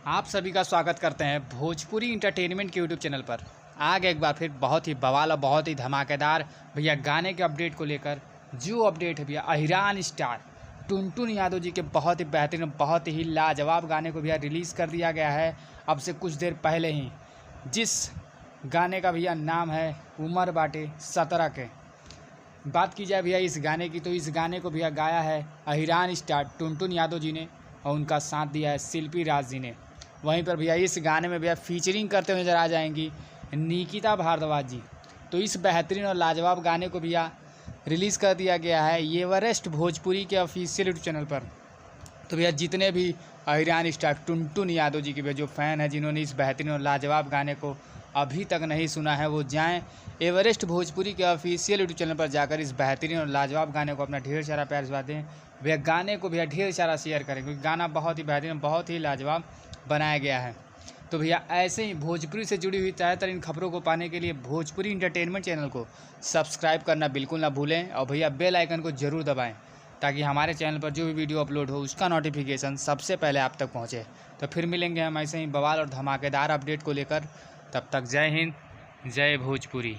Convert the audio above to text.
आप सभी का स्वागत करते हैं भोजपुरी इंटरटेनमेंट के यूट्यूब चैनल पर। आगे एक बार फिर बहुत ही बवाल और बहुत ही धमाकेदार भैया गाने के अपडेट को लेकर जो अपडेट है भैया अहिरान स्टार टुनटुन यादव जी के बहुत ही बेहतरीन बहुत ही लाजवाब गाने को भैया रिलीज़ कर दिया गया है अब से कुछ देर पहले ही। जिस गाने का भैया नाम है उमर बाटे 17 के। बात की जाए भैया इस गाने की तो इस गाने को भैया गाया है अहिरान स्टार टुनटुन यादव जी ने और उनका साथ दिया है शिल्पी राज जी ने। वहीं पर भैया इस गाने में भैया फीचरिंग करते हुए नजर आ जाएंगी निकिता भारद्वाज जी। तो इस बेहतरीन और लाजवाब गाने को भैया रिलीज़ कर दिया गया है एवरेस्ट भोजपुरी के ऑफिशियल यूट्यूब चैनल पर। तो भैया जितने भी अहिरान स्टार टुनटुन यादव जी के भैया जो फ़ैन है जिन्होंने इस बेहतरीन और लाजवाब गाने को अभी तक नहीं सुना है वो जाएं एवरेस्ट भोजपुरी के ऑफिशियल यूट्यूब चैनल पर जाकर इस बेहतरीन और लाजवाब गाने को अपना ढेर सारा प्यार से दें। भैया गाने को भैया ढेर सारा शेयर करें क्योंकि गाना बहुत ही बेहतरीन बहुत ही लाजवाब बनाया गया है। तो भैया ऐसे ही भोजपुरी से जुड़ी हुई ताज़ा तरीन खबरों को पाने के लिए भोजपुरी इंटरटेनमेंट चैनल को सब्सक्राइब करना बिल्कुल ना भूलें और भैया बेल आइकन को ज़रूर दबाएं ताकि हमारे चैनल पर जो भी वीडियो अपलोड हो उसका नोटिफिकेशन सबसे पहले आप तक पहुंचे। तो फिर मिलेंगे हम ऐसे ही बवाल और धमाकेदार अपडेट को लेकर। तब तक जय हिंद जय भोजपुरी।